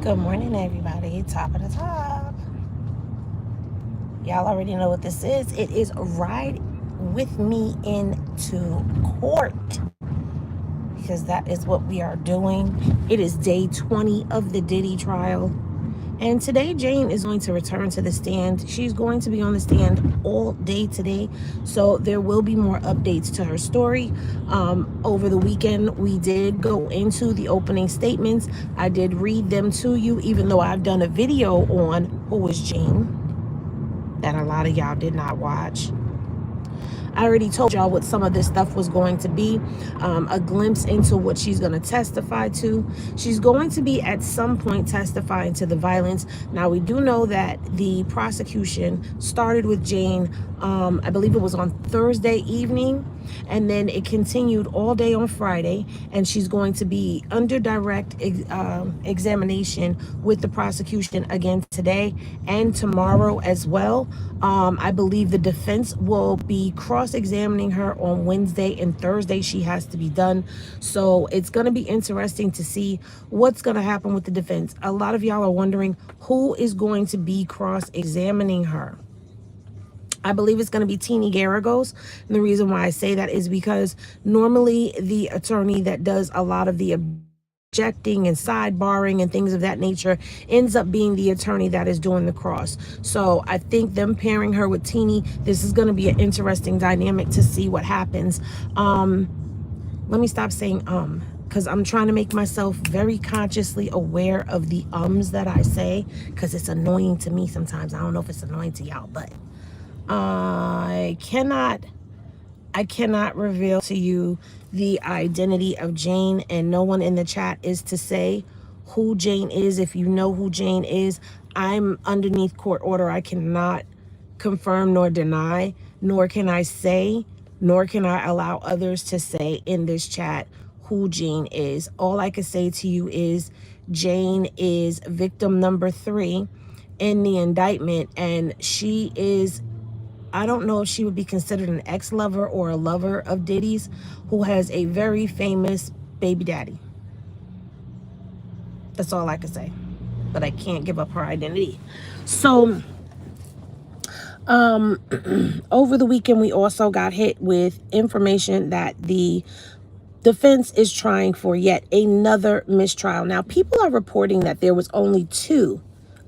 Good morning, everybody. Top of the top. Y'all already know what this is. It is Ride With Me into Court, because that is what we are doing. It is day 20 of the Diddy trial. And today, Jane is going to return to the stand. She's going to be on the stand all day today. So there will be more updates to her story. Over the weekend, we did go into the opening statements. I did read them to you, even though I've done a video on Who Was Jane that a lot of y'all did not watch. I already told y'all what some of this stuff was going to be, a glimpse into what she's going to testify to. She's going to be at some point testifying to the violence. Now, we do know that the prosecution started with Jane, I believe it was on Thursday evening, and then it continued all day on Friday, and she's going to be under direct examination with the prosecution again today and tomorrow as well. I believe the defense will be cross-examining her on Wednesday and Thursday. She has to be done. So it's going to be interesting to see what's going to happen with the defense. A lot of y'all are wondering who is going to be cross-examining her. I believe it's going to be Teeny Garagos. And the reason why I say that is because normally the attorney that does a lot of the objecting and sidebarring and things of that nature ends up being the attorney that is doing the cross. So I think them pairing her with Teeny, this is going to be an interesting dynamic to see what happens. Let me stop saying because I'm trying to make myself very consciously aware of the ums that I say, because it's annoying to me sometimes. I don't know if it's annoying to y'all, but I cannot reveal to you the identity of Jane, and no one in the chat is to say who Jane is. If you know who Jane is, I'm underneath court order. I cannot confirm nor deny, nor can I say, nor can I allow others to say in this chat who Jane is. All I can say to you is Jane is victim number 3 in the indictment, and she is, I don't know if she would be considered an ex-lover or a lover of Diddy's, who has a very famous baby daddy. That's all I can say. But I can't give up her identity. So, over the weekend, we also got hit with information that the defense is trying for yet another mistrial. Now, people are reporting that there was only 2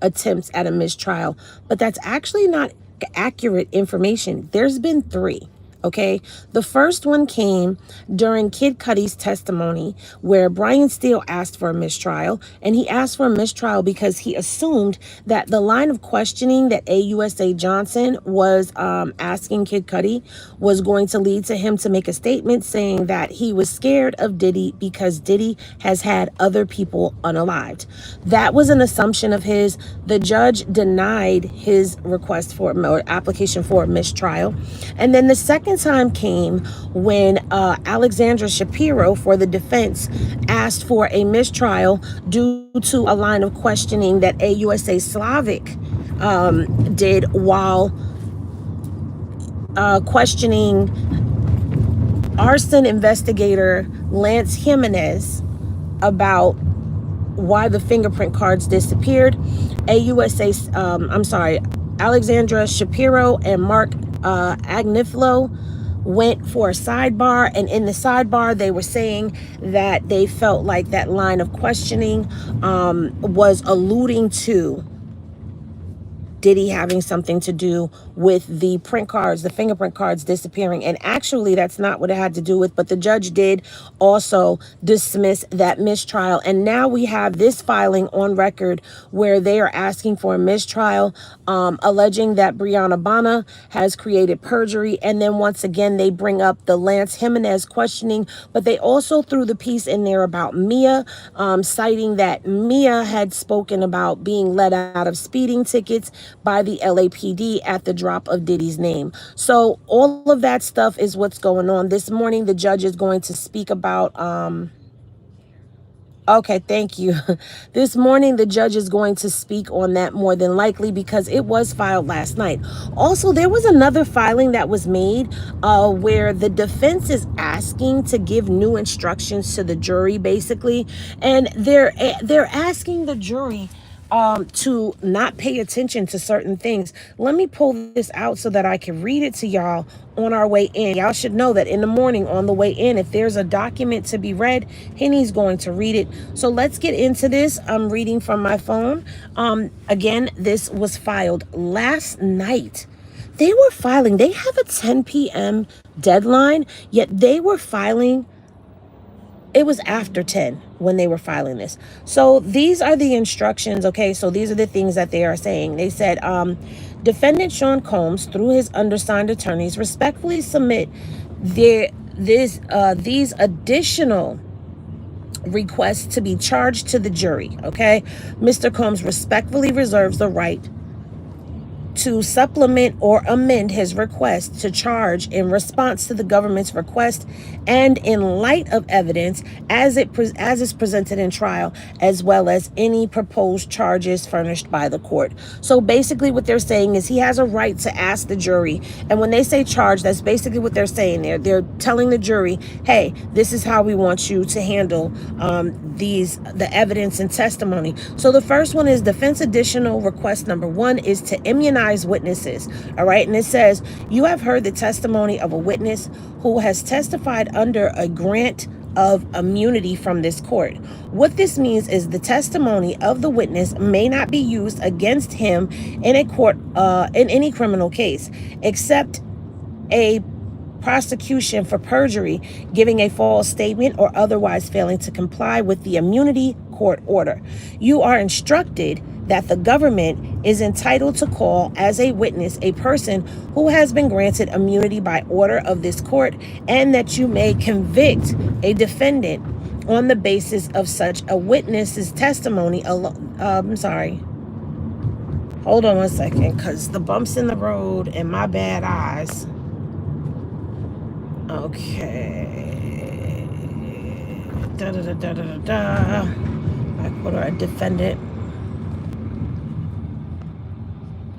attempts at a mistrial, but that's actually not accurate information. There's been 3. Okay, the first one came during Kid Cudi's testimony, where Brian Steele asked for a mistrial, and he asked for a mistrial because he assumed that the line of questioning that AUSA Johnson was asking Kid Cudi was going to lead to him to make a statement saying that he was scared of Diddy because Diddy has had other people unalived. That was an assumption of his. The judge denied his request for or application for a mistrial, and then the second time came when Alexandra Shapiro for the defense asked for a mistrial due to a line of questioning that AUSA Slavic did while questioning arson investigator Lance Jimenez about why the fingerprint cards disappeared. Alexandra Shapiro and Mark Agnifilo went for a sidebar, and in the sidebar they were saying that they felt like that line of questioning was alluding to Diddy having something to do with the print cards, the fingerprint cards disappearing. And actually, that's not what it had to do with, but the judge did also dismiss that mistrial. And now we have this filing on record where they are asking for a mistrial, alleging that Brianna Bana has created perjury. And then once again, they bring up the Lance Jimenez questioning, but they also threw the piece in there about Mia, citing that Mia had spoken about being let out of speeding tickets by the LAPD at the drop of Diddy's name. So all of that stuff is what's going on. This morning, the judge is going to speak about Okay, thank you. This morning, the judge is going to speak on that more than likely because it was filed last night. Also, there was another filing that was made where the defense is asking to give new instructions to the jury, basically, and they're asking the jury to not pay attention to certain things. Let me pull this out so that I can read it to y'all on our way in. Y'all should know that in the morning on the way in, if there's a document to be read, Henny's going to read it. So let's get into this. I'm reading from my phone. Again, this was filed last night. They were filing, they have a 10 p.m. deadline, yet they were filing. It was after 10 when they were filing this. So these are the instructions, okay? So these are the things that they are saying. They said, Defendant Sean Combs, through his undersigned attorneys, respectfully submit these additional requests to be charged to the jury, okay? Mr. Combs respectfully reserves the right to supplement or amend his request to charge in response to the government's request and in light of evidence as is presented in trial, as well as any proposed charges furnished by the court. So basically what they're saying is he has a right to ask the jury, and when they say charge, that's basically what they're saying there. They're telling the jury, hey, this is how we want you to handle the evidence and testimony. So the first one is defense additional request number 1 is to immunize witnesses. All right. And it says, you have heard the testimony of a witness who has testified under a grant of immunity from this court. What this means is the testimony of the witness may not be used against him in a court, in any criminal case, except a prosecution for perjury, giving a false statement, or otherwise failing to comply with the immunity court order. You are instructed that the government is entitled to call as a witness a person who has been granted immunity by order of this court, and that you may convict a defendant on the basis of such a witness's testimony alone. I'm sorry. Hold on one second, because the bumps in the road and my bad eyes. Okay. Da da da da da da. Back order, a defendant.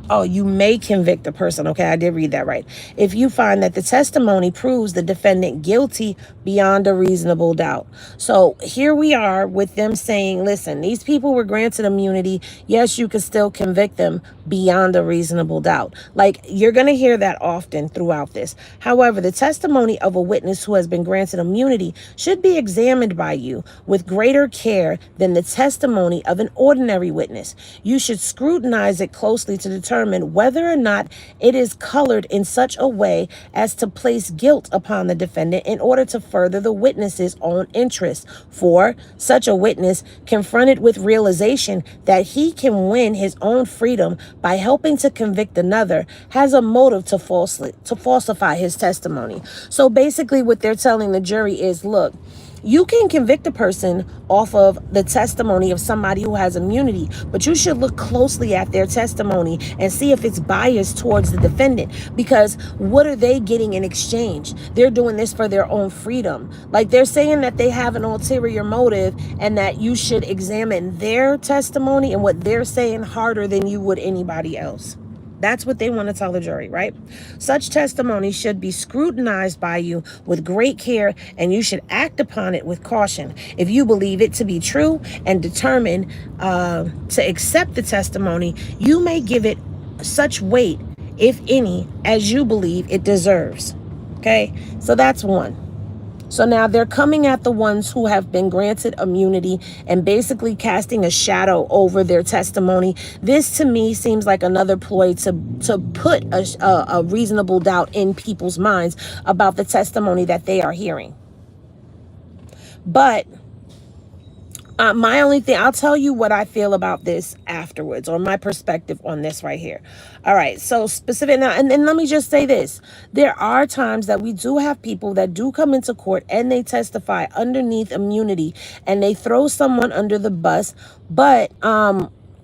Oh, you may convict a person. Okay, I did read that right. If you find that the testimony proves the defendant guilty beyond a reasonable doubt. So here we are with them saying, listen, these people were granted immunity. Yes, you can still convict them beyond a reasonable doubt. Like, you're going to hear that often throughout this. However, the testimony of a witness who has been granted immunity should be examined by you with greater care than the testimony of an ordinary witness. You should scrutinize it closely to determine whether or not it is colored in such a way as to place guilt upon the defendant in order to further the witness's own interests. For such a witness, confronted with realization that he can win his own freedom by helping to convict another, has a motive to falsify his testimony. So basically what they're telling the jury is, look, you can convict a person off of the testimony of somebody who has immunity, but you should look closely at their testimony and see if it's biased towards the defendant, because what are they getting in exchange? They're doing this for their own freedom. Like, they're saying that they have an ulterior motive and that you should examine their testimony and what they're saying harder than you would anybody else. That's what they want to tell the jury, right? Such testimony should be scrutinized by you with great care, and you should act upon it with caution. If you believe it to be true and determine to accept the testimony, you may give it such weight, if any, as you believe it deserves. Okay, so that's one. So now they're coming at the ones who have been granted immunity and basically casting a shadow over their testimony. This to me seems like another ploy to put a reasonable doubt in people's minds about the testimony that they are hearing. But my only thing, I'll tell you what I feel about this afterwards, or my perspective on this right here. All right, so specific now, and then let me just say this. There are times that we do have people that do come into court and they testify underneath immunity and they throw someone under the bus, but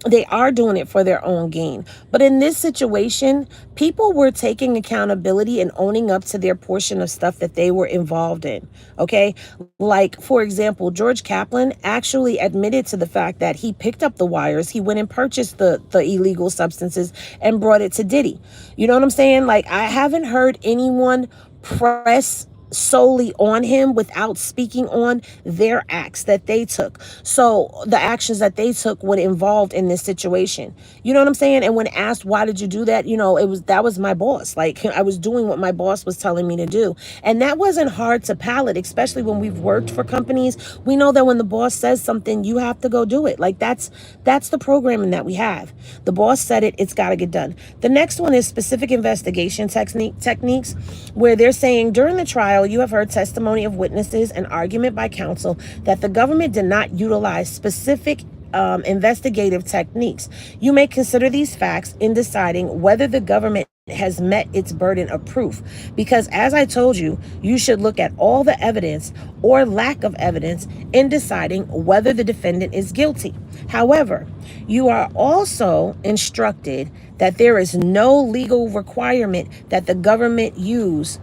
They are doing it for their own gain. But in this situation, people were taking accountability and owning up to their portion of stuff that they were involved in. Okay. Like, for example, George Kaplan actually admitted to the fact that he picked up the wires. He went and purchased the illegal substances and brought it to Diddy. You know what I'm saying? Like, I haven't heard anyone press solely on him without speaking on their acts that they took. So the actions that they took when involved in this situation. You know what I'm saying? And when asked, why did you do that? You know, that was my boss. Like, I was doing what my boss was telling me to do. And that wasn't hard to palate, especially when we've worked for companies. We know that when the boss says something, you have to go do it. Like, that's the programming that we have. The boss said it, it's got to get done. The next one is specific investigation techniques, where they're saying during the trial, you have heard testimony of witnesses and argument by counsel that the government did not utilize specific investigative techniques. You may consider these facts in deciding whether the government has met its burden of proof. Because as I told you, you should look at all the evidence or lack of evidence in deciding whether the defendant is guilty. However, you are also instructed that there is no legal requirement that the government use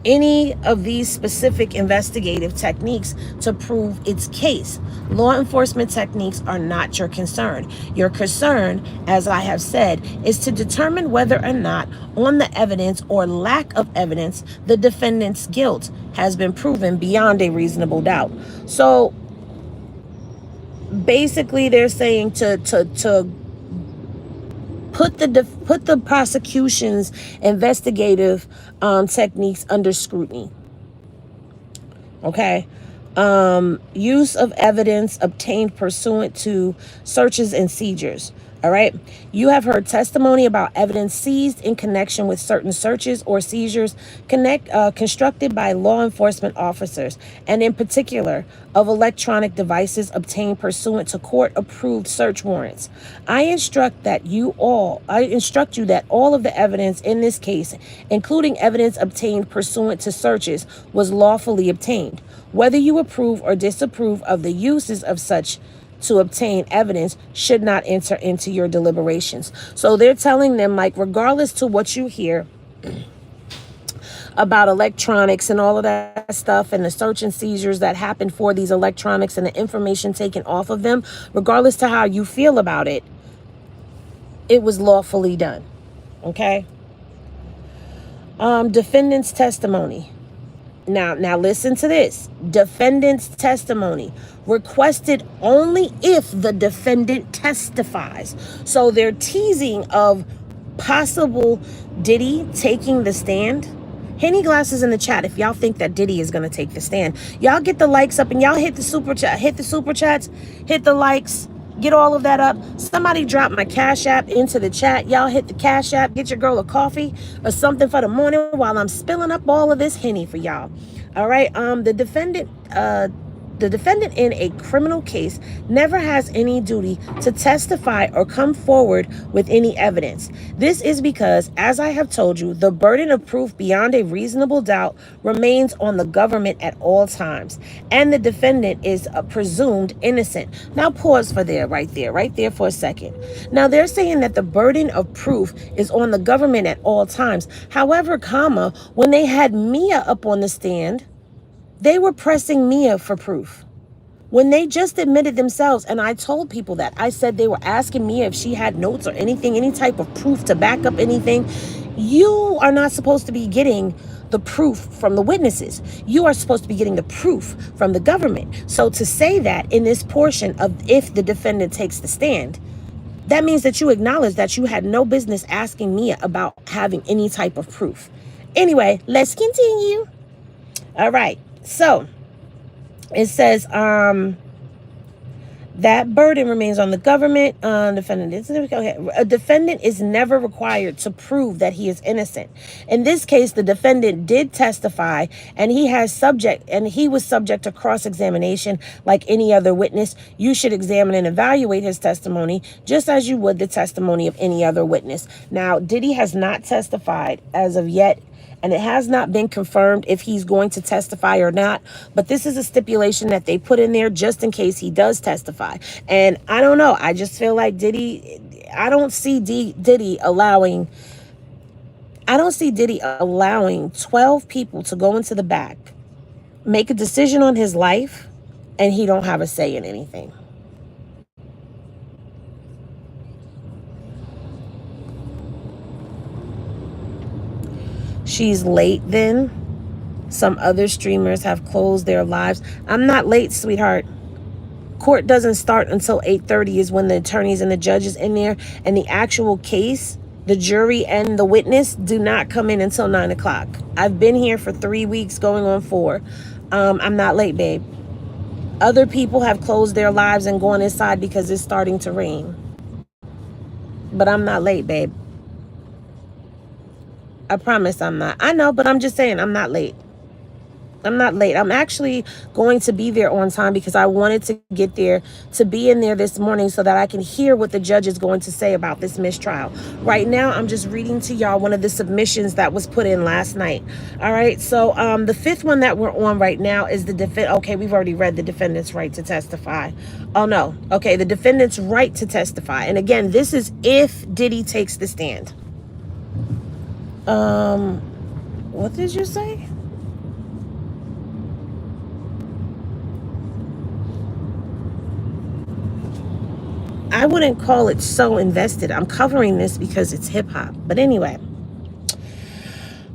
any of these specific investigative techniques to prove its case. Law enforcement techniques are not your concern. Your concern, as I have said, is to determine whether or not on the evidence or lack of evidence, the defendant's guilt has been proven beyond a reasonable doubt. So basically they're saying to put the prosecution's investigative techniques under scrutiny. Okay. Use of evidence obtained pursuant to searches and seizures. All right. You have heard testimony about evidence seized in connection with certain searches or seizures constructed by law enforcement officers, and in particular of electronic devices obtained pursuant to court-approved search warrants. I instruct you that all of the evidence in this case, including evidence obtained pursuant to searches, was lawfully obtained. Whether you approve or disapprove of the uses of such to obtain evidence should not enter into your deliberations. So they're telling them, like, regardless to what you hear about electronics and all of that stuff and the search and seizures that happen for these electronics and the information taken off of them, regardless to how you feel about it, it was lawfully done. Okay. Defendant's testimony. Now listen to this. Defendant's testimony requested only if the defendant testifies. So they're teasing of possible Diddy taking the stand. Henny glasses in the chat if y'all think that Diddy is going to take the stand. Y'all get the likes up and y'all hit the super chat, hit the likes, get all of that up. Somebody drop my Cashapp into the chat. Y'all hit the Cashapp, get your girl a coffee or something for the morning while I'm spilling up all of this Henny for y'all. All right. The defendant in a criminal case never has any duty to testify or come forward with any evidence. This is because, as I have told you, the burden of proof beyond a reasonable doubt remains on the government at all times, and the defendant is presumed innocent. Now pause for right there for a second. Now they're saying that the burden of proof is on the government at all times. However, when they had Mia up on the stand, they were pressing Mia for proof. When they just admitted themselves, and I told people that, I said they were asking Mia if she had notes or anything, any type of proof to back up anything. You are not supposed to be getting the proof from the witnesses. You are supposed to be getting the proof from the government. So to say that in this portion of if the defendant takes the stand, that means that you acknowledge that you had no business asking Mia about having any type of proof. Anyway, let's continue. All right. So it says that burden remains on the government. A defendant is never required to prove that he is innocent. In this case, the defendant did testify, and he was subject to cross-examination like any other witness. You should examine and evaluate his testimony just as you would the testimony of any other witness. Now, Diddy has not testified as of yet and it has not been confirmed if he's going to testify or not. But this is a stipulation that they put in there just in case he does testify. And I don't know. I just feel like Diddy, I don't see Diddy allowing 12 people to go into the back, make a decision on his life, and he don't have a say in anything. She's late then. Some other streamers have closed their lives. I'm not late, sweetheart. Court doesn't start until 8:30 is when the attorneys and the judges in there, and the actual case, the jury and the witness do not come in until 9 o'clock. I've been here for 3 weeks going on 4. I'm not late, babe. Other people have closed their lives and gone inside because it's starting to rain. But I'm not late, babe. I promise I'm not. I know, but I'm just saying I'm not late. I'm not late. I'm actually going to be there on time because I wanted to get there, to be in there this morning so that I can hear what the judge is going to say about this mistrial. Right now, I'm just reading to y'all one of the submissions that was put in last night. All right. So the 5th one that we're on right now is the defendant. Okay, we've already read the defendant's right to testify. Oh, no. Okay, the defendant's right to testify. And again, this is if Diddy takes the stand. What did you say? I wouldn't call it so invested. I'm covering this because it's hip hop. But anyway.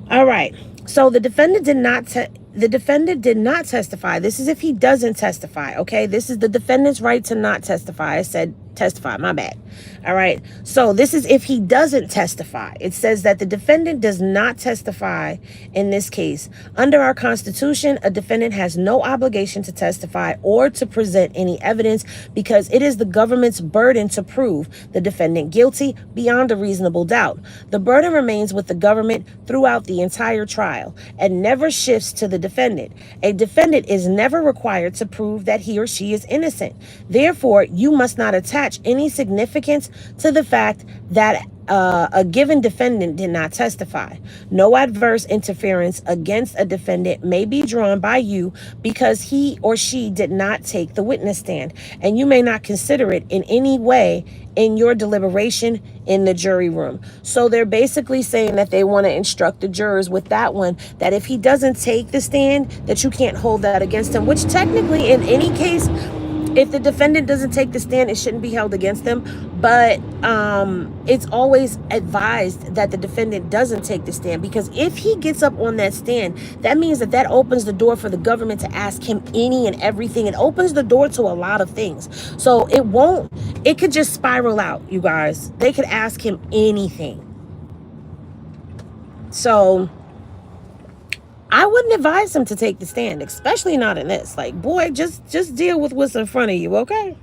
All right. So the defendant did not testify. This is if he doesn't testify. Okay. This is the defendant's right to not testify. I said testify. My bad. All right. So this is if he doesn't testify. It says that the defendant does not testify in this case. Under our Constitution, a defendant has no obligation to testify or to present any evidence because it is the government's burden to prove the defendant guilty beyond a reasonable doubt. The burden remains with the government throughout the entire trial and never shifts to the defendant. A defendant is never required to prove that he or she is innocent. Therefore, you must not attach any significance to the fact that a given defendant did not testify. No adverse interference against a defendant may be drawn by you because he or she did not take the witness stand, and you may not consider it in any way in your deliberation in the jury room. So they're basically saying that they want to instruct the jurors with that one, that if he doesn't take the stand, that you can't hold that against him, which technically in any case, if the defendant doesn't take the stand, it shouldn't be held against them. But it's always advised that the defendant doesn't take the stand, because if he gets up on that stand, that means that opens the door for the government to ask him any and everything. It opens the door to a lot of things. So it could just spiral out, you guys. They could ask him anything. So I wouldn't advise him to take the stand, especially not in this. Like, boy, just deal with what's in front of you, okay?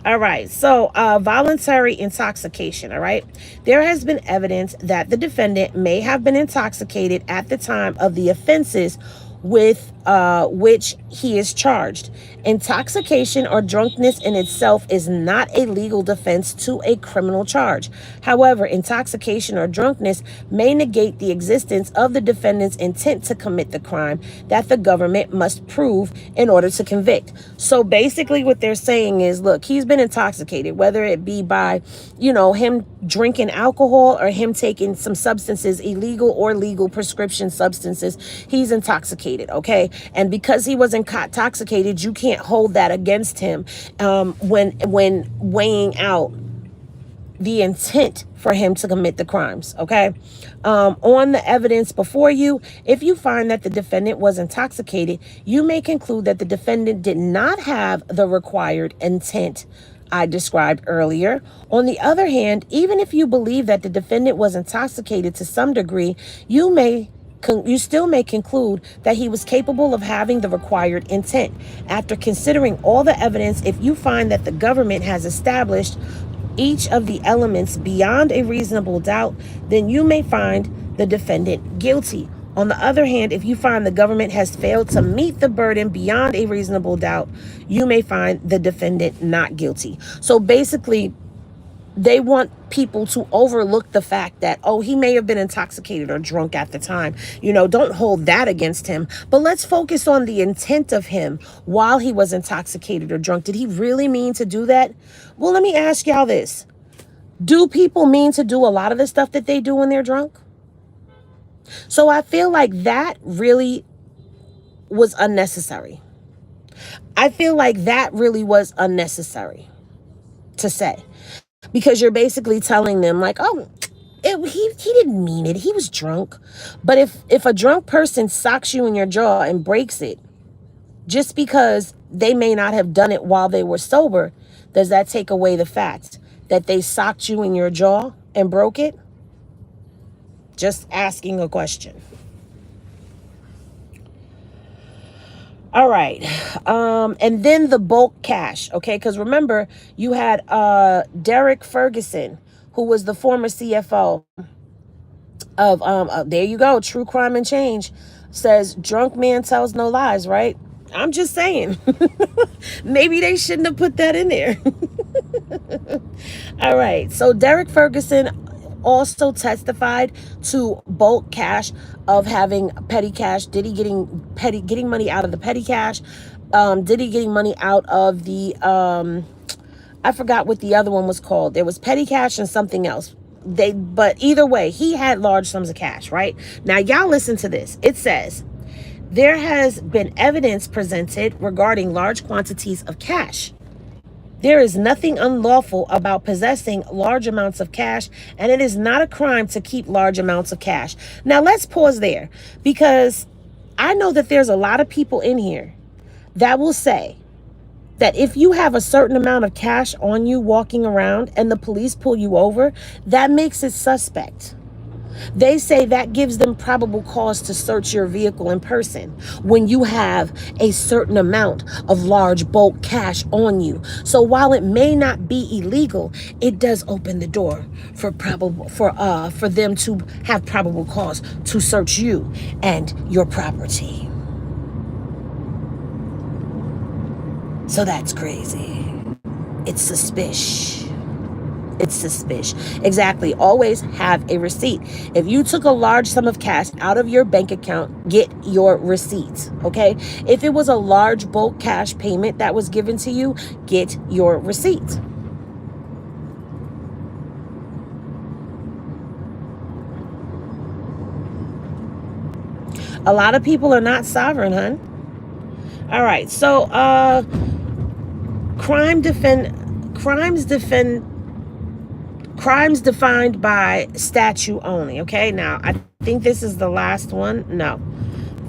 All right, so voluntary intoxication, all right? There has been evidence that the defendant may have been intoxicated at the time of the offenses with which he is charged. Intoxication or drunkenness in itself is not a legal defense to a criminal charge. However, intoxication or drunkenness may negate the existence of the defendant's intent to commit the crime that the government must prove in order to convict. So basically what they're saying is, look, he's been intoxicated, whether it be by, him drinking alcohol or him taking some substances, illegal or legal prescription substances. He's intoxicated, okay? And because he was intoxicated, you can't hold that against him when weighing out the intent for him to commit the crimes, okay? On the evidence before you, if you find that the defendant was intoxicated, you may conclude that the defendant did not have the required intent I described earlier. On the other hand, even if you believe that the defendant was intoxicated to some degree, you still may conclude that he was capable of having the required intent. After considering all the evidence, if you find that the government has established each of the elements beyond a reasonable doubt, then you may find the defendant guilty. On the other hand, if you find the government has failed to meet the burden beyond a reasonable doubt, you may find the defendant not guilty. So basically, They want people to overlook the fact that, oh, he may have been intoxicated or drunk at the time. You know, don't hold that against him. But let's focus on the intent of him while he was intoxicated or drunk. Did he really mean to do that? Well, let me ask y'all this. Do people mean to do a lot of the stuff that they do when they're drunk? So I feel like that really was unnecessary. I feel like that really was unnecessary to say. Because you're basically telling them like, oh, he didn't mean it. He was drunk. But if a drunk person socks you in your jaw and breaks it, just because they may not have done it while they were sober, does that take away the fact that they socked you in your jaw and broke it? Just asking a question. All right. And then the bulk cash, okay? Because remember, you had Derek Ferguson, who was the former CFO of there you go, True Crime and Change, says drunk man tells no lies, right? I'm just saying. Maybe they shouldn't have put that in there. All right. So Derek Ferguson also testified to bulk cash of having petty cash, Diddy getting money out of the petty cash, Diddy getting money out of the I forgot what the other one was called. There was petty cash and something else. But either way, he had large sums of cash, right? Now y'all listen to this. It says there has been evidence presented regarding large quantities of cash. There is nothing unlawful about possessing large amounts of cash, and it is not a crime to keep large amounts of cash. Now, let's pause there, because I know that there's a lot of people in here that will say that if you have a certain amount of cash on you walking around and the police pull you over, that makes it suspect. They say that gives them probable cause to search your vehicle in person when you have a certain amount of large bulk cash on you. So while it may not be illegal, it does open the door for them to have probable cause to search you and your property. So that's crazy. It's suspicious. It's suspicious. Exactly. Always have a receipt. If you took a large sum of cash out of your bank account, get your receipts. Okay. If it was a large bulk cash payment that was given to you, get your receipt. A lot of people are not sovereign, hun. All right. So, crimes defined by statute only. Okay, now I think this is the last one. No,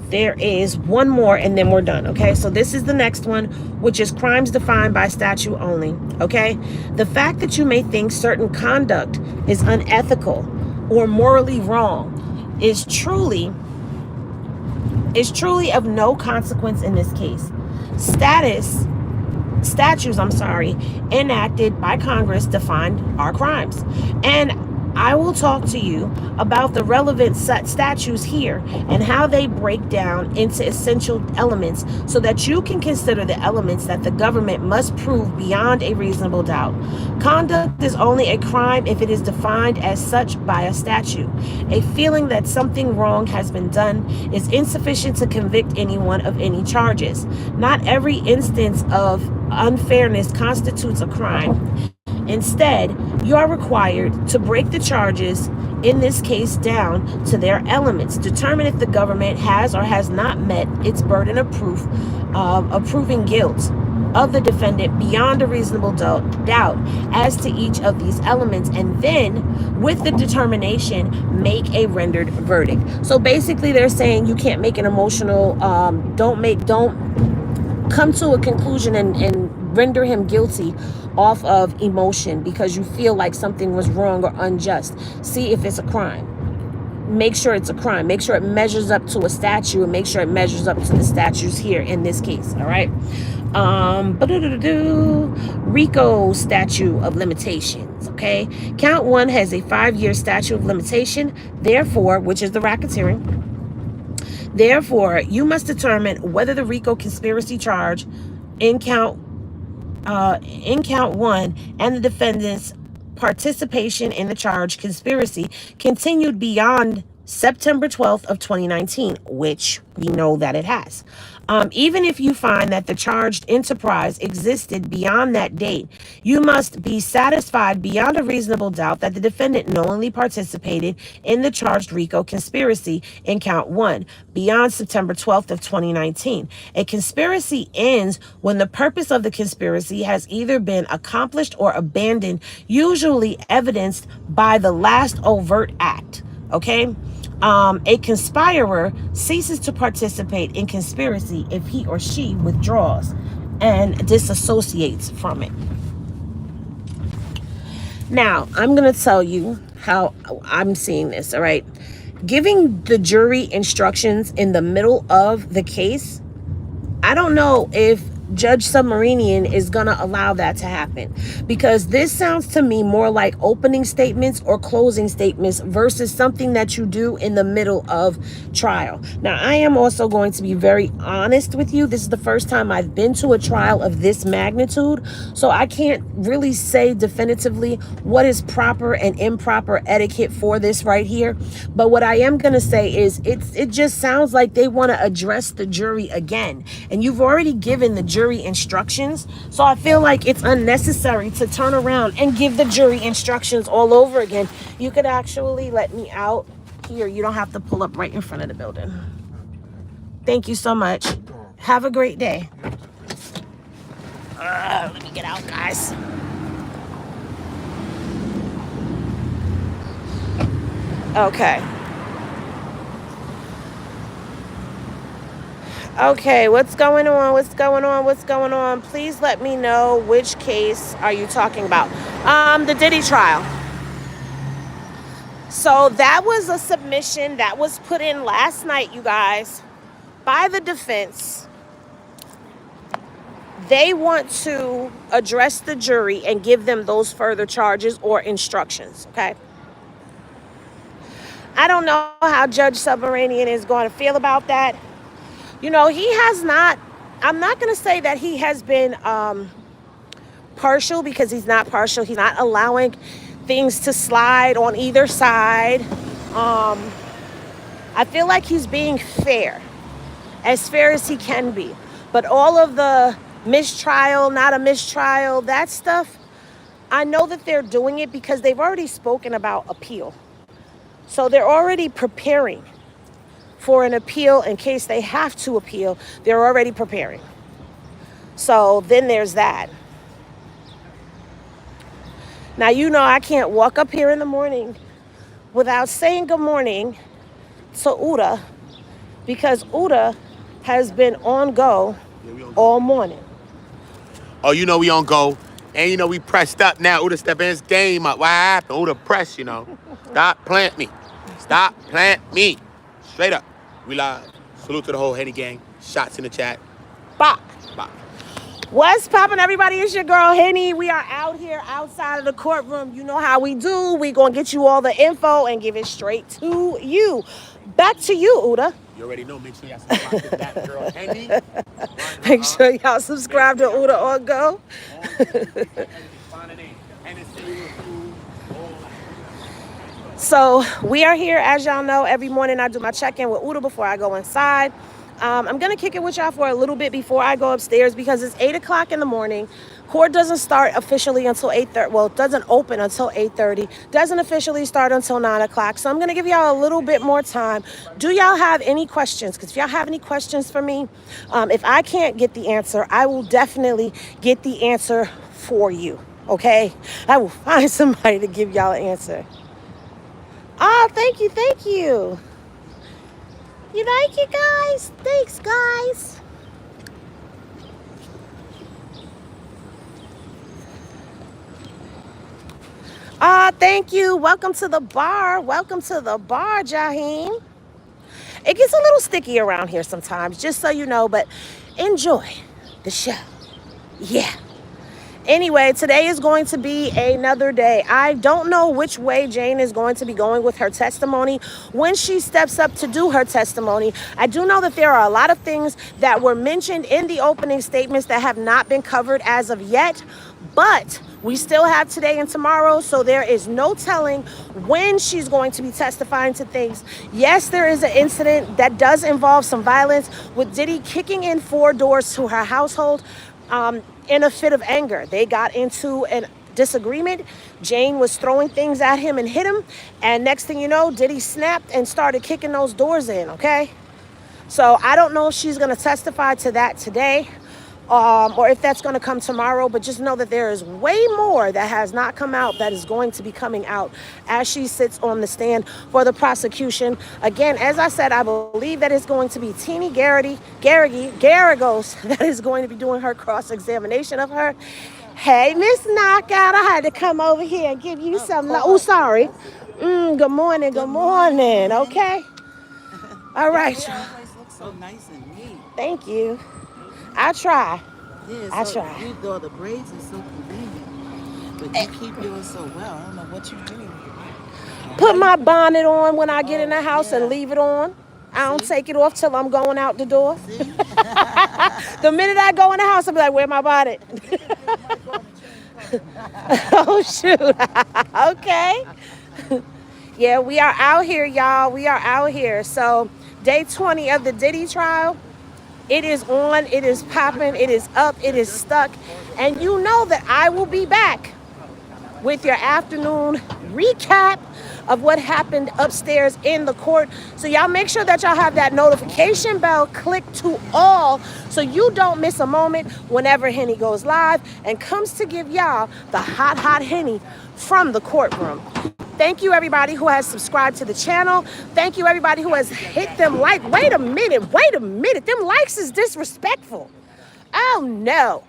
there is one more and then we're done. Okay, so this is the next one, which is crimes defined by statute only. Okay, the fact that you may think certain conduct is unethical or morally wrong is truly of no consequence in this case. Statutes enacted by Congress defined our crimes. And I will talk to you about the relevant statutes here and how they break down into essential elements so that you can consider the elements that the government must prove beyond a reasonable doubt. Conduct is only a crime if it is defined as such by a statute. A feeling that something wrong has been done is insufficient to convict anyone of any charges. Not every instance of unfairness constitutes a crime. Instead, you are required to break the charges, in this case, down to their elements. Determine if the government has or has not met its burden of proof of proving guilt of the defendant beyond a reasonable doubt as to each of these elements, and then with the determination make a rendered verdict. So basically they're saying you can't make an emotional don't come to a conclusion and render him guilty off of emotion because you feel like something was wrong or unjust. See if it's a crime. Make sure it's a crime. Make sure it measures up to a statute, and make sure it measures up to the statutes here in this case. All right. RICO statute of limitations. Okay. Count 1 has a 5-year statute of limitation. Therefore, which is the racketeering. Therefore, you must determine whether the RICO conspiracy charge in count 1 and the defendant's participation in the charge conspiracy continued beyond September 12th of 2019, which we know that it has. Even if you find that the charged enterprise existed beyond that date, you must be satisfied beyond a reasonable doubt that the defendant knowingly participated in the charged RICO conspiracy in count 1 beyond September 12th of 2019. A conspiracy ends when the purpose of the conspiracy has either been accomplished or abandoned, usually evidenced by the last overt act. Okay? A conspirer ceases to participate in conspiracy if he or she withdraws and disassociates from it. Now, I'm going to tell you how I'm seeing this, all right? Giving the jury instructions in the middle of the case, I don't know if Judge Submarinian is going to allow that to happen, because this sounds to me more like opening statements or closing statements versus something that you do in the middle of trial. Now, I am also going to be very honest with you. This is the first time I've been to a trial of this magnitude, so I can't really say definitively what is proper and improper etiquette for this right here. But what I am going to say is it just sounds like they want to address the jury again, and you've already given the jury instructions, so I feel like it's unnecessary to turn around and give the jury instructions all over again. You could actually let me out here. You don't have to pull up right in front of the building. Thank you so much. Have a great day. Let me get out, guys. Okay. Okay, what's going on? What's going on? What's going on? Please let me know, which case are you talking about? The Diddy trial. So that was a submission that was put in last night, you guys, by the defense. They want to address the jury and give them those further charges or instructions, okay? I don't know how Judge Submarinian is going to feel about that. You know, he has not, I'm not going to say that he has been partial, because he's not partial. He's not allowing things to slide on either side. I feel like he's being fair as he can be. But all of the mistrial, not a mistrial, that stuff, I know that they're doing it because they've already spoken about appeal. So they're already preparing for an appeal in case they have to appeal. They're already preparing. So then there's that. Now, you know, I can't walk up here in the morning without saying good morning to Uda, because Uda has been on go all morning. Oh, you know we on go. And you know we pressed up now. Uda stepping his game up. Why happened? Uda press, you know. Stop plant me. Stop plant me. Straight up. We live. Salute to the whole Henny gang. Shots in the chat. Bop. Bop. What's poppin', everybody? It's your girl Henny. We are out here outside of the courtroom. You know how we do. We gonna get you all the info and give it straight to you. Back to you, Uda. You already know. Make sure y'all subscribe to that girl Henny. Make sure y'all subscribe to Uda on Go. So we are here, as y'all know, every morning I do my check-in with Uda before I go inside. I'm going to kick it with y'all for a little bit before I go upstairs, because it's 8 o'clock in the morning. Court doesn't start officially until 8:30. Well, it doesn't open until 8:30. Doesn't officially start until 9 o'clock. So I'm going to give y'all a little bit more time. Do y'all have any questions? Because if y'all have any questions for me, if I can't get the answer, I will definitely get the answer for you. Okay? I will find somebody to give y'all an answer. Oh, thank you, thank you. You like it, guys? Thanks, guys. Thank you. Welcome to the bar. Welcome to the bar, Jaheem. It gets a little sticky around here sometimes, just so you know, but enjoy the show. Yeah. Anyway, today is going to be another day. I don't know which way Jane is going to be going with her testimony when she steps up to do her testimony. I do know that there are a lot of things that were mentioned in the opening statements that have not been covered as of yet, but we still have today and tomorrow, so there is no telling when she's going to be testifying to things. Yes, there is an incident that does involve some violence with Diddy kicking in 4 doors to her household. In a fit of anger. They got into a disagreement. Jane was throwing things at him and hit him. And next thing you know, Diddy snapped and started kicking those doors in, okay? So I don't know if she's going to testify to that today or if that's going to come tomorrow. But just know that there is way more that has not come out that is going to be coming out as she sits on the stand for the prosecution. Again, as I said, I believe that it's going to be Teeny Garagos that is going to be doing her cross-examination of her. Hey, Miss Knockout, I had to come over here and give you some. Oh, sorry. Good morning. Good morning. Okay. All right. Your place looks so nice and neat. Thank you. I try. Yeah, I so try. you do the braids are so convenient, but you keep yours so well. I don't know what you do. Put my bonnet on when I get in the house and yeah. leave it on. I don't take it off till I'm going out the door. See? The minute I go in the house, I'll be like, where my bonnet? Oh, shoot. Okay. Yeah, we are out here, y'all. We are out here. So day 20 of the Diddy trial. It is on, it is popping, it is up, it is stuck. And you know that I will be back with your afternoon recap of what happened upstairs in the court. So y'all make sure that y'all have that notification bell clicked to all so you don't miss a moment whenever Henny goes live and comes to give y'all the hot Henny from the courtroom. Thank you everybody who has subscribed to the channel. Thank you everybody who has hit them like. Wait a minute. Them likes is disrespectful. Oh no.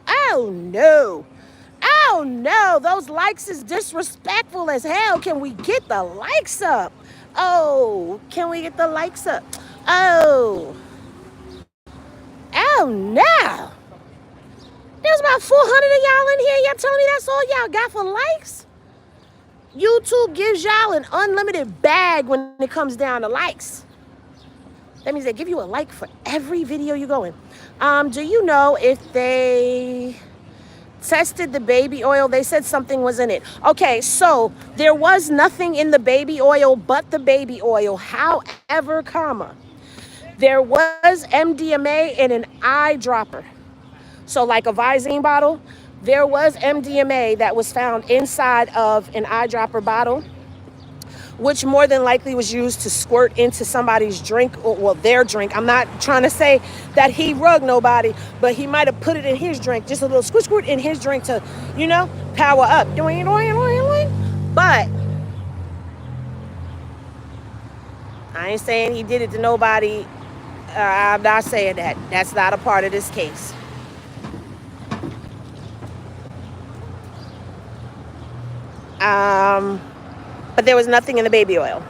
Those likes is disrespectful as hell. Can we get the likes up? Oh, can we get the likes up? Oh no. There's about 400 of y'all in here. Y'all telling me that's all y'all got for likes? YouTube gives y'all an unlimited bag when it comes down to likes. That means they give you a like for every video you go in. Do you know if they tested the baby oil? They said something was in it. Okay, so there was nothing in the baby oil but the baby oil. However, there was MDMA in an eyedropper. So like a Visine bottle. There was MDMA that was found inside of an eyedropper bottle, which more than likely was used to squirt into somebody's drink, or well, their drink. I'm not trying to say that he rugged nobody, but he might have put it in his drink, just a little squirt in his drink to, power up. But I ain't saying he did it to nobody. I'm not saying that. That's not a part of this case. But there was nothing in the baby oil.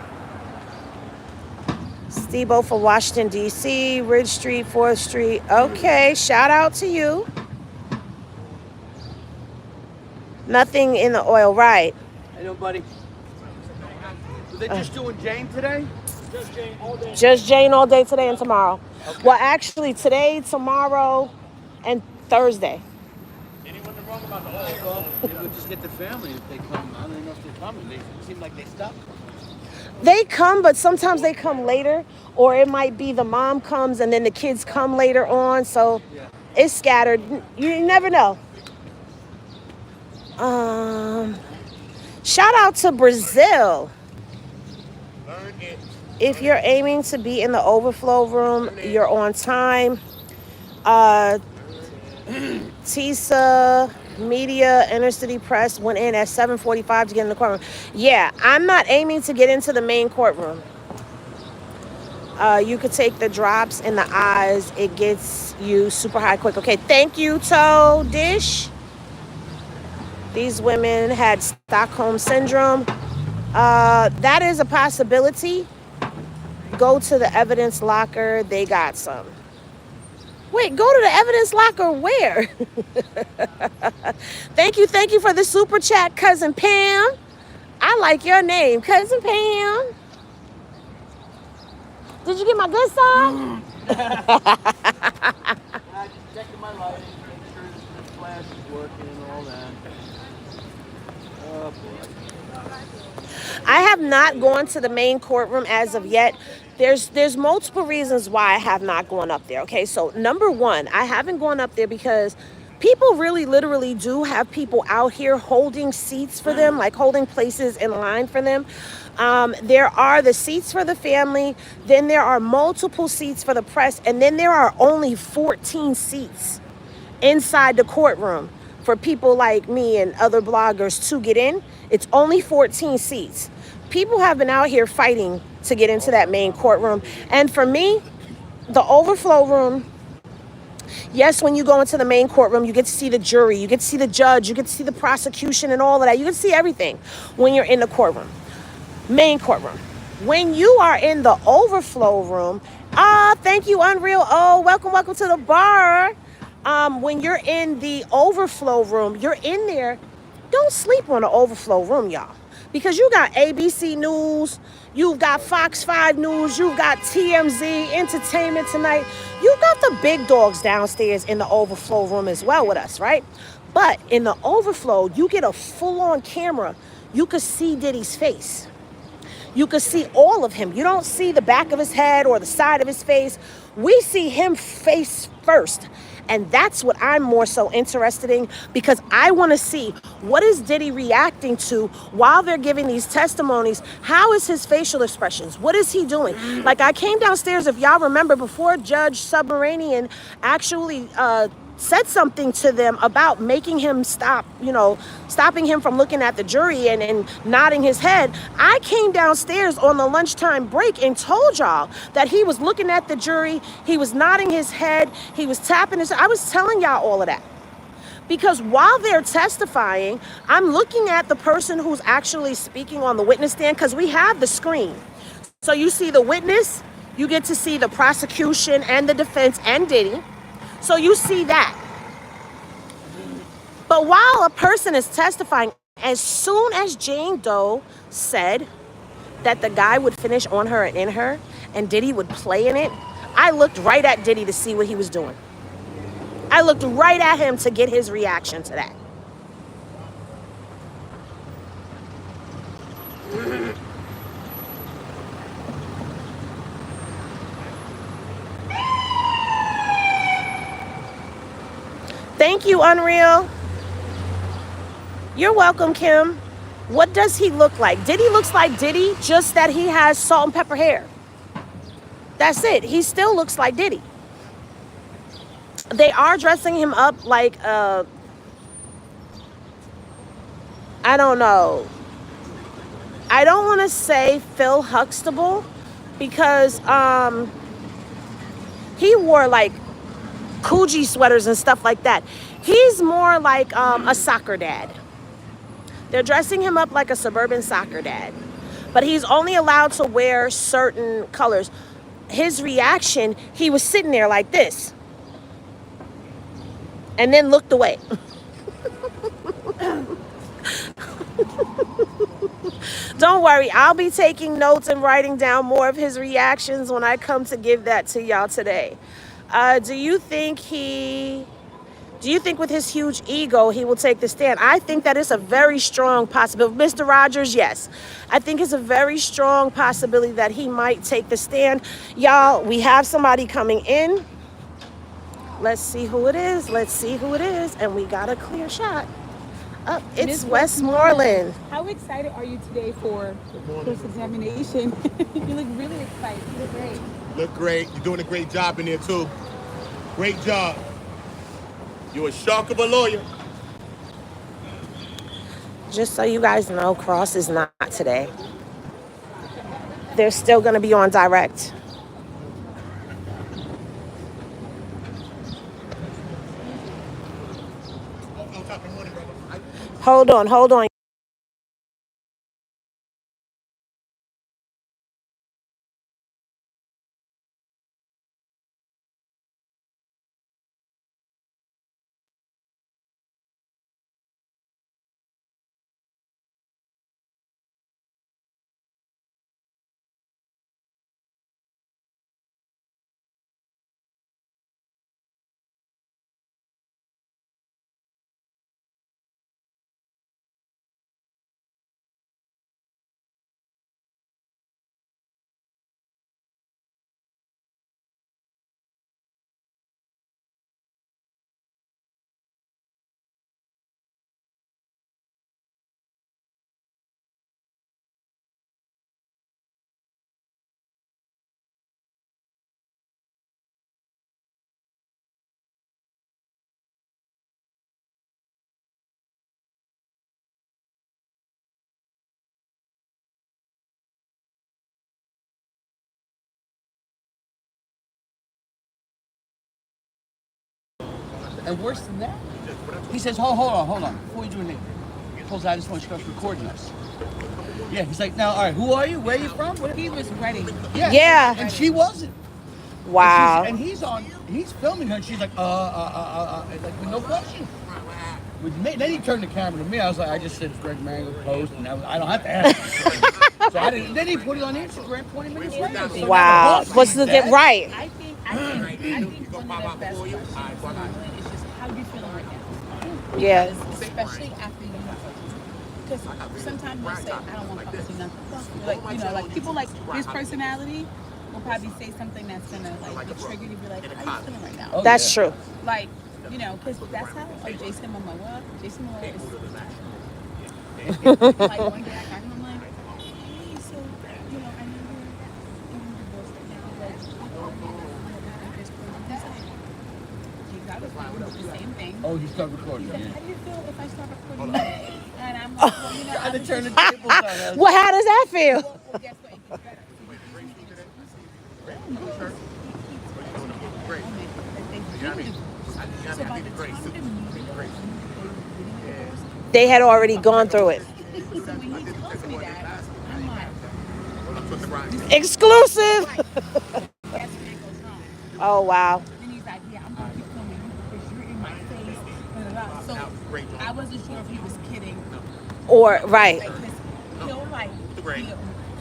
Steve-O for Washington, D.C., Ridge Street, 4th Street. Okay, shout out to you. Nothing in the oil, right. Hey, nobody. Were they just doing Jane today? Just Jane all day today and tomorrow. Okay. Well, actually, today, tomorrow, and Thursday. Anyone wrong about the oil? Maybe we'll just get the family if they come. I don't even know if they're coming. They seem like they stopped. They come, but sometimes they come later, or it might be the mom comes and then the kids come later on. So it's scattered. You never know. Shout out to Brazil. If you're aiming to be in the overflow room, you're on time. TISA Media Intercity Press went in at 7:45 to get in the courtroom. Yeah, I'm not aiming to get into the main courtroom. You could take the drops in the eyes. It gets you super high quick. Okay, thank you, Toe Dish. These women had Stockholm Syndrome. That is a possibility. Go to the evidence locker. They got some. Wait, go to the evidence locker where? Thank you for the super chat, Cousin Pam. I like your name, Cousin Pam. Did you get my good side? I just checking my lighting, make sure the flash is working and all that. Oh boy. I have not gone to the main courtroom as of yet. There's multiple reasons why I have not gone up there. Okay, so number one, I haven't gone up there because people really literally do have people out here holding seats for them, like holding places in line for them. There are the seats for the family, then there are multiple seats for the press, and then there are only 14 seats inside the courtroom for people like me and other bloggers to get in. It's only 14 seats. People have been out here fighting to get into that main courtroom. And for me, the overflow room, yes, when you go into the main courtroom, you get to see the jury, you get to see the judge, you get to see the prosecution and all of that. You get to see everything when you're in the courtroom, main courtroom. When you are in the overflow room, thank you, Unreal. Oh, welcome to the bar. When you're in the overflow room, you're in there. Don't sleep on the overflow room, y'all. Because you got ABC News, you've got Fox 5 News, you've got TMZ, Entertainment Tonight. You got the big dogs downstairs in the overflow room as well with us, right? But in the overflow, you get a full-on camera. You could see Diddy's face. You could see all of him. You don't see the back of his head or the side of his face. We see him face first. And that's what I'm more so interested in, because I want to see what is Diddy reacting to while they're giving these testimonies. How is his facial expressions? What is he doing? Like, I came downstairs, if y'all remember, before Judge Submarinian actually said something to them about making him stop, stopping him from looking at the jury and nodding his head. I came downstairs on the lunchtime break and told y'all that he was looking at the jury, he was nodding his head, he was tapping his, I was telling y'all all of that. Because while they're testifying, I'm looking at the person who's actually speaking on the witness stand, because we have the screen. So you see the witness, you get to see the prosecution and the defense and Diddy. So you see that. But while a person is testifying, as soon as Jane Doe said that the guy would finish on her and in her, and Diddy would play in it, I looked right at Diddy to see what he was doing. I looked right at him to get his reaction to that. Thank you, Unreal. You're welcome, Kim. What does he look like? Diddy looks like Diddy, just that he has salt and pepper hair. That's it. He still looks like Diddy. They are dressing him up like, I don't know. I don't want to say Phil Huxtable, because he wore like Coogee sweaters and stuff like that. He's more like a soccer dad. They're dressing him up like a suburban soccer dad. But he's only allowed to wear certain colors. His reaction, he was sitting there like this. And then looked away. Don't worry, I'll be taking notes and writing down more of his reactions when I come to give that to y'all today. Do you think with his huge ego, he will take the stand? I think that is a very strong possibility. Mr. Rogers, yes. I think it's a very strong possibility that he might take the stand. Y'all, we have somebody coming in. Let's see who it is. And we got a clear shot. It's Westmoreland. How excited are you today for this examination? You look really excited. You look great. Look great. You're doing a great job in there, too. Great job. You're a shark of a lawyer. Just so you guys know, Cross is not today. They're still going to be on direct. Hold on. And worse than that, he says, hold on. Before you do anything, he pulls out his phone, starts recording us. Yeah, he's like, now, all right, who are you? Where are you from? He was ready. Yeah. And she wasn't. Wow. And he's filming her, and she's like, like with no question. With me, then he turned the camera to me. I was like, I just said Greg Mango post, and I don't have to ask. So I didn't. Then he put it on Instagram 20 minutes later. So Wow. What's the thing? Right. I think one of the best questions is just how you feeling right now. Yeah. Especially after you. Because sometimes we say, I don't want to talk to nothing. Like, you know, like people like his personality will probably say something that's gonna like be triggered and be like, how you feeling right now? That's true. Like, you know, because that's how Jason Momoa is. Like one day I got him, I'm like, hey, so, you know, I know you're getting divorced right now, but I was fine with the same thing. Oh, you start recording. He said, how do you feel if I start recording you? And I'm like, well, you know, I had to turn the tables on. Well, how does that feel? well, guess what? It gets better. So by the time the meeting, They had already gone through it. so when he tells me that, I'm like, Exclusive. that's when it goes wrong. Oh, wow. Then he's like, yeah, I'm gonna keep filming you because you're in my face. Blah, blah, blah. So I wasn't sure if he was kidding. Or, right. Like, he'll like, he'll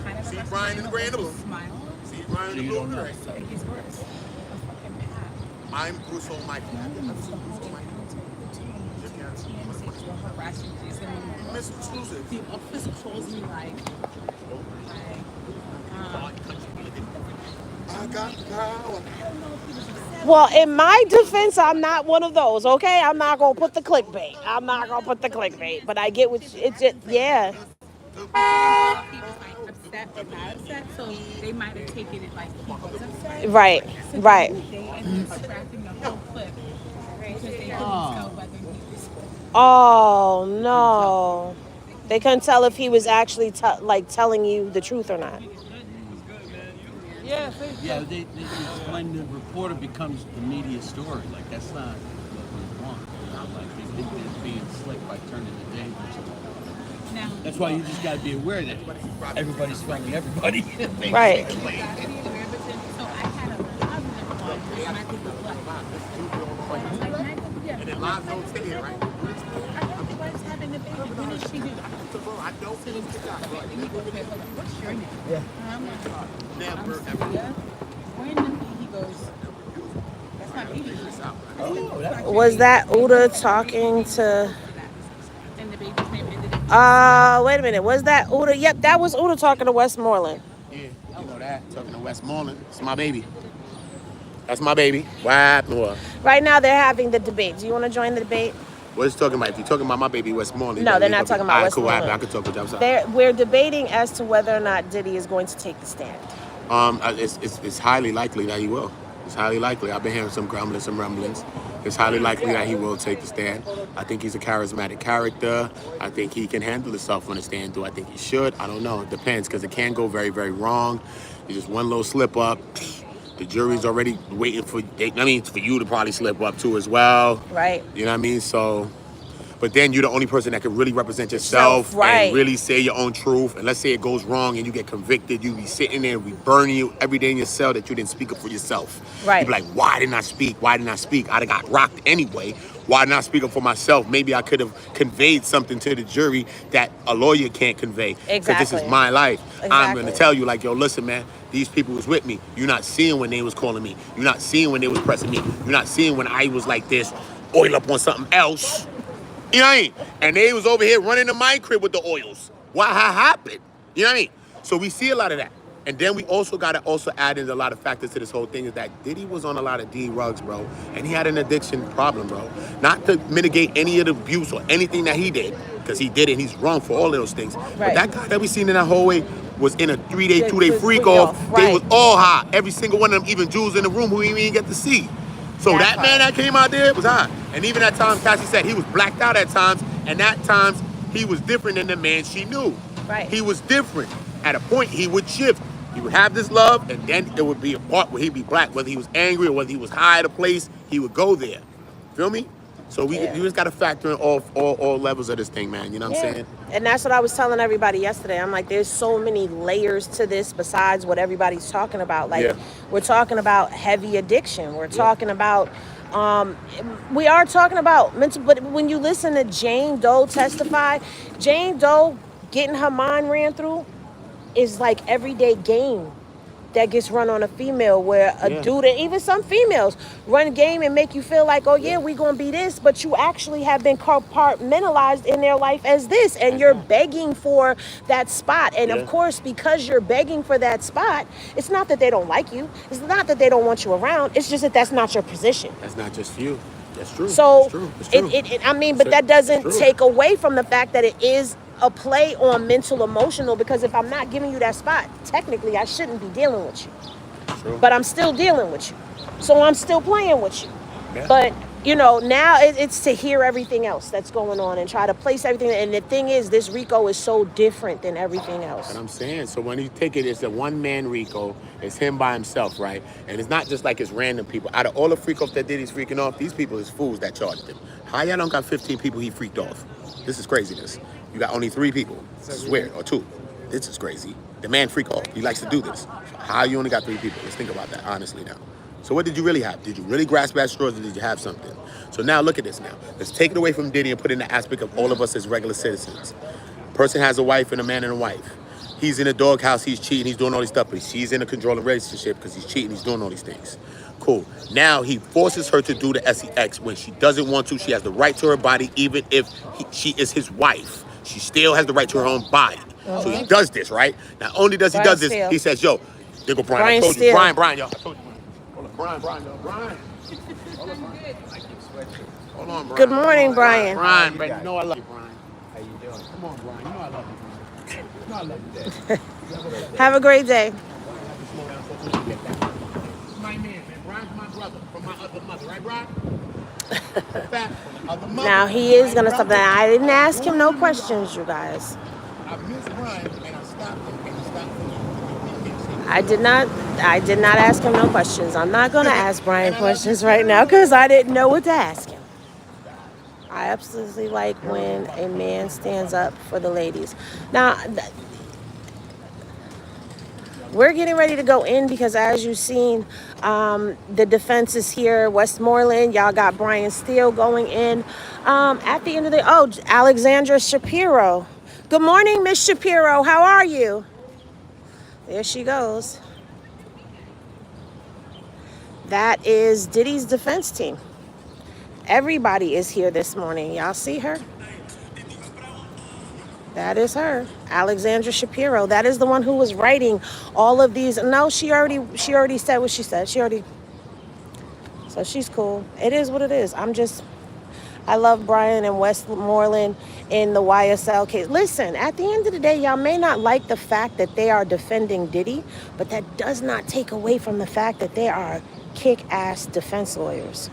kind of See Brian in the Grandables. smile. See Brian in the Blue. So it gets worse. A fucking path. I'm Bruce Almighty. Miss Exclusive. The office calls me like, I got power. Well, in my defense, I'm not one of those, okay? I'm not going to put the clickbait. But I get what it's just, yeah. he was like upset but not upset, so they might have taken it like he was upset. Right, So right. They ended up scrapping the whole clip because they couldn't tell whether he was. Oh, no. They couldn't tell if he was actually telling you the truth or not. Yeah, when the reporter becomes the media story, like that's not what we want. You know? Like they think they're being slick by turning the tables. Now, That's why you just got to be aware that everybody's filming everybody. Right. so I had a positive one, which Michael was like. I was like, Michael, yeah. And then live don't stay here, right? I thought your wife's having a baby. When did she do that? I don't So this is and he goes, okay, hold on, what's your name? Yeah. And I'm like, never, I'm Sophia. Randomly, he goes, that's my baby. Was that Uda talking to... And the baby's name ended up. Wait a minute. Was that Uda? Yep, that was Uda talking to Westmoreland. Yeah, you know that. Talking to Westmoreland. It's my baby. That's my baby. What happened? What? Right now, they're having the debate. Do you want to join the debate? What is talking about? If you're talking about my baby Westmoreland. No, they're not talking about Cool, Westmoreland. I could talk with you. I'm sorry. We're debating as to whether or not Diddy is going to take the stand. It's highly likely that he will. It's highly likely. I've been hearing some grumblings, some rumblings. It's highly likely that he will take the stand. I think he's a charismatic character. I think he can handle himself on the stand. Do I think he should? I don't know. It depends, because it can go very, very wrong. It's just one little slip up. The jury's already waiting for you to probably slip up too as well. Right. You know what I mean? So, but then you're the only person that can really represent yourself right. and really say your own truth. And let's say it goes wrong and you get convicted, you be sitting there, we burning you every day in your cell that you didn't speak up for yourself. Right. You be like, why didn't I speak? Why didn't I speak? I'd have got rocked anyway. Why didn't I speak up for myself? Maybe I could have conveyed something to the jury that a lawyer can't convey. Exactly. Because this is my life. Exactly. I'm going to tell you, like, yo, listen, man, these people was with me. You're not seeing when they was calling me. You're not seeing when they was pressing me. You're not seeing when I was like this, oil up on something else. You know what I mean? And they was over here running to my crib with the oils. What happened? You know what I mean? So we see a lot of that. And then we also got to add in a lot of factors to this whole thing is that Diddy was on a lot of D rugs, bro. And he had an addiction problem, bro. Not to mitigate any of the abuse or anything that he did, because he did it. He's wrong for all of those things. Right. But that guy that we seen in that hallway was in a 3-day, 2-day freak freak off. off, They right. was all high. Every single one of them, even Jews in the room who we didn't even get to see. So that man that came out there was high. And even at times, Cassie said he was blacked out at times. And at times, he was different than the man she knew. Right. He was different. At a point, he would shift. He would have this love, and then it would be a part where he'd be black. Whether he was angry or whether he was high at a place, he would go there. Feel me? So you just got to factor in all levels of this thing, man. You know what I'm saying? And that's what I was telling everybody yesterday. I'm like, there's so many layers to this besides what everybody's talking about. Like, we're talking about heavy addiction. We're talking about, we are talking about mental, but when you listen to Jane Doe testify, Jane Doe getting her mind ran through is like everyday game that gets run on a female, where a dude, and even some females run game and make you feel like, oh yeah, we gonna be this, but you actually have been compartmentalized in their life as this, and you're begging for that spot. And of course, because you're begging for that spot, it's not that they don't like you, it's not that they don't want you around, it's just that that's not your position. That's not just you. That's true. So That's true. I mean, but that doesn't take away from the fact that it is a play on mental emotional, because if I'm not giving you that spot, technically I shouldn't be dealing with you. True. But I'm still dealing with you. So I'm still playing with you. Yeah. But, you know, now it's to hear everything else that's going on and try to place everything. And the thing is, this RICO is so different than everything else. And I'm saying, so when you take it, it's a one-man RICO. It's him by himself, right? And it's not just like it's random people. Out of all the freak offs that Diddy's freaking off, these people is fools that charged him. How y'all don't got 15 people he freaked off? This is craziness. You got only 3 people. This is weird. Or 2. This is crazy. The man freak off. He likes to do this. So how you only got 3 people? Let's think about that honestly now. So what did you really have? Did you really grasp at straws, or did you have something? So now look at this now. Let's take it away from Diddy and put it in the aspect of all of us as regular citizens. Person has a wife and a man and a wife. He's in a doghouse, he's cheating, he's doing all this stuff, but she's in a controlling relationship because he's cheating, he's doing all these things. Cool. Now he forces her to do the sex when she doesn't want to. She has the right to her body, even if she is his wife. She still has the right to her own body. So he does this, right? Not only does he does this, he says, yo, there go Brian. I told you. Brian, y'all. I told you. Hold on, Brian, y'all. Brian. Hold on, Brian. Hold on, Brian. Good morning, Brian. Brian, you know I love you, Brian. How you doing? Come on, Brian. You know I love you, Brian. You know I love you, Dad. Have a great day. My man. Brian's my brother from my other mother, right, Brian? Now he is gonna stop that. I didn't ask him no questions, you guys. I miss Brian and I stopped him and he stopped him. I did not ask him no questions. I'm not gonna ask Brian questions right now because I didn't know what to ask him. I absolutely like when a man stands up for the ladies. Now, we're getting ready to go in because, as you've seen, the defense is here. Westmoreland, y'all got Brian Steele going in. At the end of the Alexandra Shapiro. Good morning, Miss Shapiro. How are you? There she goes. That is Diddy's defense team. Everybody is here this morning. Y'all see her? That is her, Alexandra Shapiro. That is the one who was writing all of these. No, she already said what she said. So she's cool. It is what it is. I love Brian and Westmoreland in the YSL case. Listen, at the end of the day, y'all may not like the fact that they are defending Diddy, but that does not take away from the fact that they are kick-ass defense lawyers.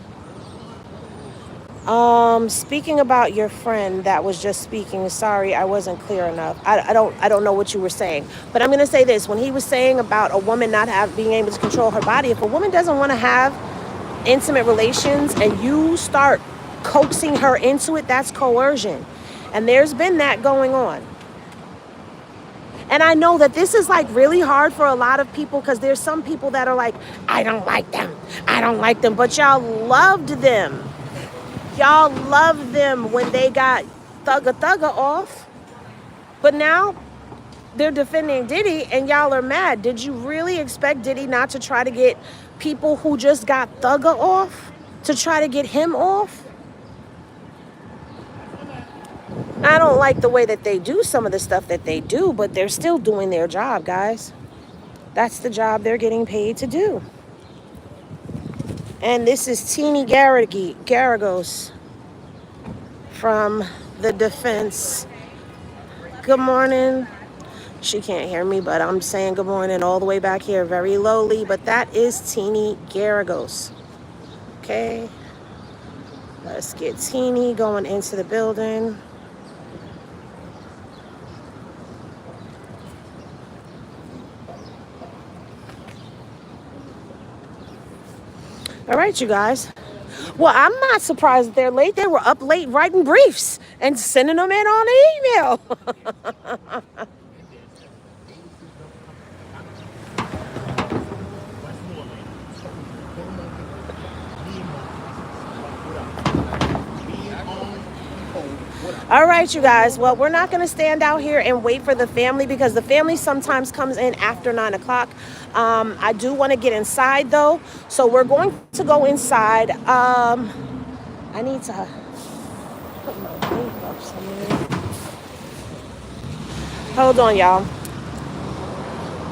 Speaking about your friend that was just speaking, sorry, I wasn't clear enough. I don't know what you were saying, but I'm going to say this. When he was saying about a woman not being able to control her body, if a woman doesn't want to have intimate relations and you start coaxing her into it, that's coercion. And there's been that going on. And I know that this is like really hard for a lot of people because there's some people that are like, I don't like them. But y'all loved them. Y'all loved them when they got thugga off. But now they're defending Diddy and y'all are mad. Did you really expect Diddy not to try to get people who just got thugga off to try to get him off? I don't like the way that they do some of the stuff that they do, but they're still doing their job, guys. That's the job they're getting paid to do. And this is Teeny Garagos from the defense. Good morning. She can't hear me, but I'm saying good morning all the way back here, very lowly. But that is Teeny Garagos. Okay. Let's get Teeny going into the building. All right, you guys. Well, I'm not surprised that they're late. They were up late writing briefs and sending them in on email. All right, you guys. Well, we're not going to stand out here and wait for the family because the family sometimes comes in after 9 o'clock. I do want to get inside, though. So we're going to go inside. I need to put my vape up somewhere. Hold on, y'all.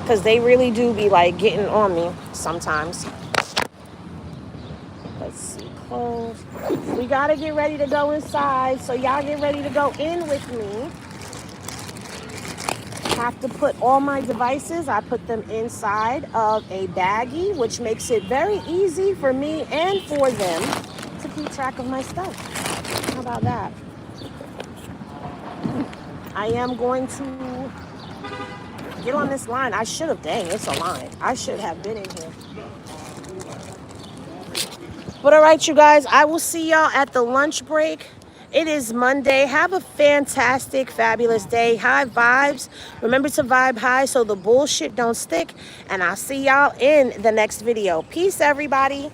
Because they really do be, like, getting on me sometimes. Let's see. Close. We got to get ready to go inside. So y'all get ready to go in with me. Have to put all my devices, I put them inside of a baggie, which makes it very easy for me and for them to keep track of my stuff. How about that? I am going to get on this line. I should have, dang, it's a line. I should have been in here. But all right, you guys, I will see y'all at the lunch break. It is Monday. Have a fantastic, fabulous day. High vibes. Remember to vibe high so the bullshit don't stick. And I'll see y'all in the next video. Peace, everybody.